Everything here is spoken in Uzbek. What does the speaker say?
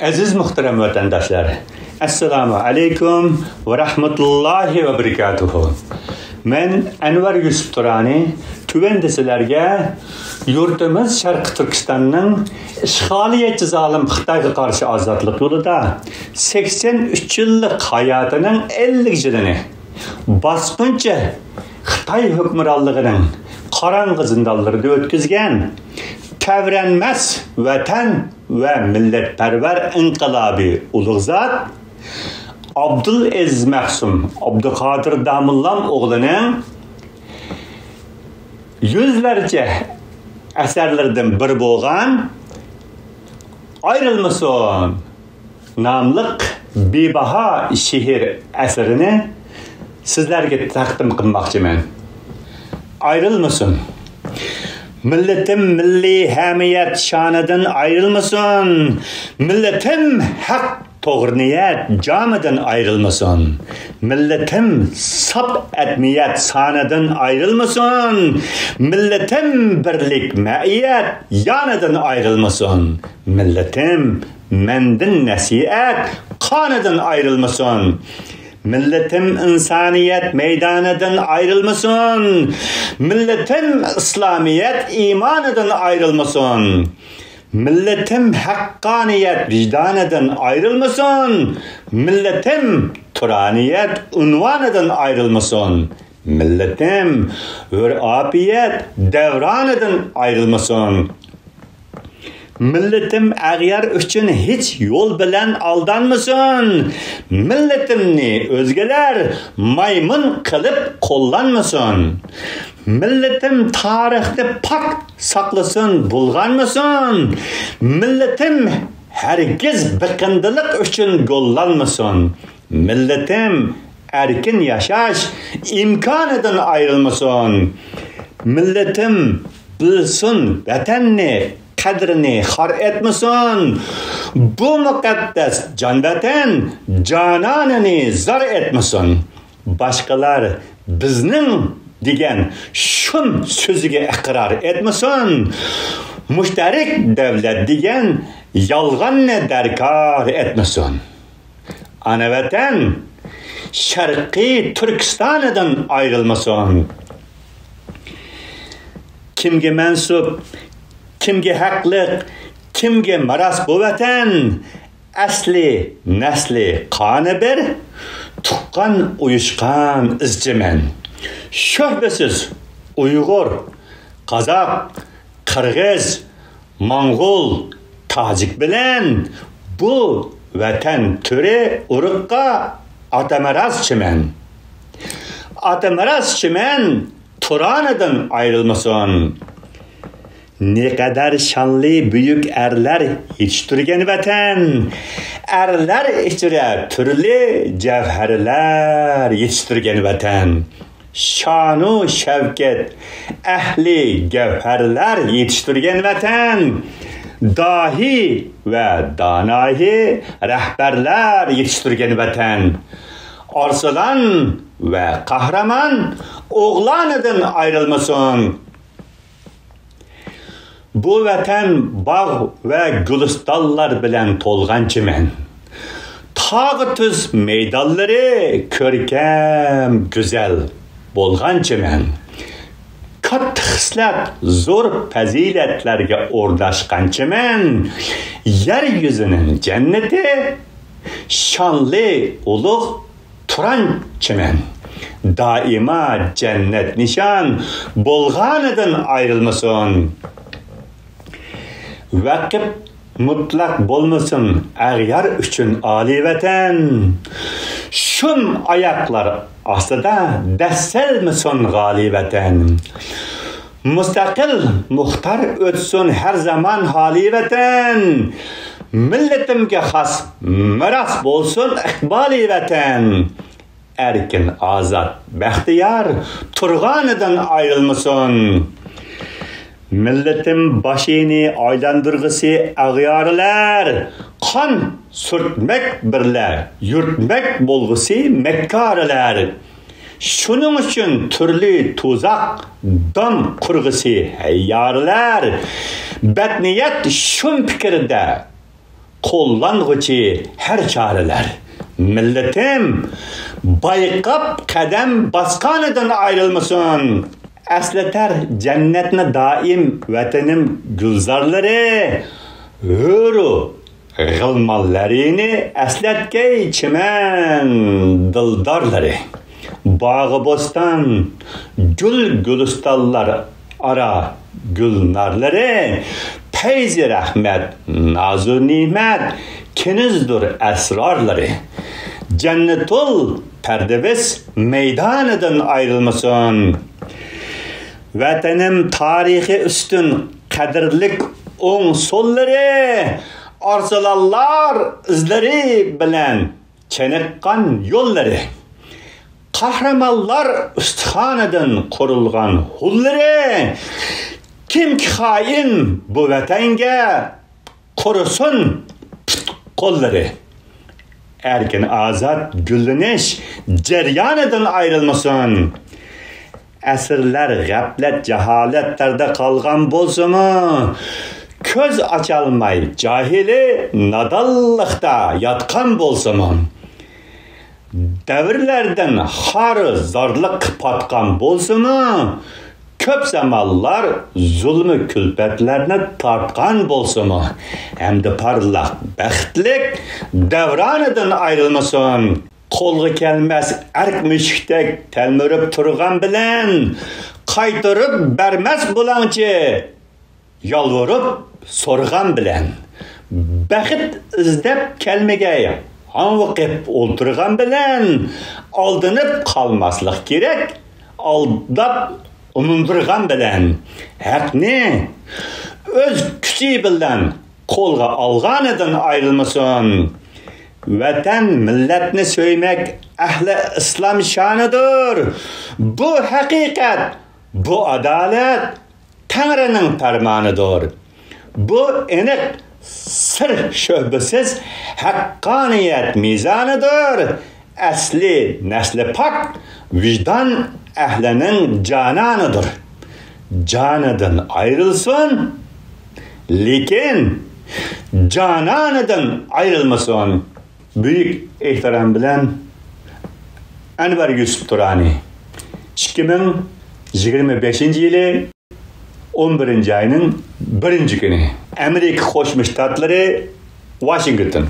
Aziz muhterem vatandaşlar, Assalamu alaikum ve rahmetullahi ve berekatuhu. Men Enver Yusuf Turani, tüvendesilerge yurtimiz Şarkı Türkistan'ın işgaliyetçi zalim Xitayga karşı azatlık yolunda 83 yıllık hayatının 50 yılını baskınca Xitay hükümranlığının karanlık zindanlarında ötküzgen tevrenmez vatan ve milletperver inkılabi ulug' zat Abdulaziz Mahsum Abduqodir Damullam oğlunun yüzlerce eserlerden bir boğan Ayrılmasın namlık bebaha şehir eserini sizlerge takdim kılmakçıyım. Ayrılmasın. Milletim milli hamiyet şanıdan ayrılmasın. Milletim hak doğru niyet camıdan ayrılmasın. Milletim sap etmiyet sanıdan ayrılmasın. Milletim birlik meiyet yanıdan ayrılmasın. Milletim mendin nasihat kanıdan ayrılmasın. Milletim insaniyet meydanıdan ayrılmasın. Milletim İslamiyet imanıdan ayrılmasın. Milletim hakkaniyet vicdanıdan ayrılmasın. Milletim turaniyet unvanıdan ayrılmasın. Milletim hürafiyet devranıdan ayrılmasın. Milletim ağyar üçün hiç yol bilen aldanmasın. Milletimni özgeler maymun kılıp kullanmasın. Milletim tarihte pak saklasın bulganmasın. Milletim herkes bıkındılık üçün gollanmasın. Milletim erkin yaşaş imkanıdan ayrılmasın. Milletim bilsin vatanni kadrini har etmesin. Bu mukaddes can vatan cananını zar etmesin. Başkalar bizning degan şun sözüge ikrar etmesin. Müşterik devlet degan yalganni darkor etmesin. Ana vatan Sharqiy Turkistondan ayrılmasın. Kimge mensup, kimge haqliq, kimge maras bu vatan asli nasli qoni bir tuqqan uyushqan izchiman. Şöhbesiz Uygur, Kazak, Kırgız, Mongol, Tacik bilen bu vatan türü urukka atamaraz çimen. Atamaraz çimen Turan'dan ayrılmasın. Ne kadar şanlı büyük erler yetiştirgen vatan. Erler içine türlü cevherler yetiştirgen vatan. Şanu şevket ehli gevherler yetiştirgen vatan. Dahi ve danahi rehberler yetiştirgen vatan. Arslan ve kahraman oğlanıdan ayrılmasın. Bu vatan bağ ve gülistallar bilen tolgan çimen. Tağı tüz meydalları körkem güzel bolgan çimen. Kat xislat zor faziletlerge ordaşkan çimen. Yeryüzünün cenneti şanlı ulug' turan çimen. Daima cennet nişan bolganıdan ayrılmasın. Vakit mutlak bolmasın ağyar üçün ali vatan. Şun ayaklar aslında desselmesin gali vatan. Müstakil muhtar ötsün her zaman hali vatan. Milletimge has miras bolsun ikbali vatan. Erkin azat behtiyar turganıdan ayrılmasın. Milletim başını aylandırgısı ağyarlar. Kan sürtmek birler, yürtmek bolgusu mekkarlar. Şunun için türlü tuzak, dam kurgusu heyyarlar. Bedniyet şun fikirde qo'llanguchi har choralar. Millatim bayqab qadam bosganidan ayrilmasin. Aslatar jannatni doim vatanim gulzorlari. Huru g'ilmonlarini aslatgay chiman dildorlari. Bog'i bo'ston gul gulistonlar ara gulnarlari. Feyzi rahmet, nazu nimet, kinizdur esrarları. Cennetul perdevis meydanıdan ayrılmasın. Vatanım tarihi üstün kadirlik on solları, arzulallar izleri bilen çenekkan yolları. Kahramanlar üsthanıdan kurulgan hulları. Kim ki hain bu vatanga korusun kolları. Erken azat gülleniş ceryanıdan ayrılmasın. Əsrlər qəflət, cəhalətlərdə qalğan bolsunmu? Köz açalmay, cahili nadallıqda yatqan bolsunmu? Dəvirlərdən xarı zarlıq patqan bolsunmu? Köp zamanlar zulmü külpetlerine tartkan bolsunmu? Hem de parlak, bəxtlik devranıdan ayrılmasın. Kolgu kelmez erk müşktek telmürüp turgan bilen, kaytırıp bermez bulançı, yalvarıp sorgan bilen. Bəxit izdep kelmege anvıqip olturgan bilen, aldınıp kalmaslık gerek, aldap umundurgan bilen. Hakni öz küçüğü bilen kolga alganıdan ayrılmasın. Vatan milletini söylemek ehli İslam şanıdır. Bu hakikat, bu adalet Tanrı'nın fermanıdır. Bu enik sır şöbesiz hakkaniyet mizanıdır. Asli nesli pak vicdan ehlinin cananıdır. Canıdan ayrılsın, lekin cananıdan ayrılmasın. Büyük ihtiram bilen Enver Yusuf Turani 2025 yılı 11. ayının 1. günü Amerika Qo'shma Shtatlari Washington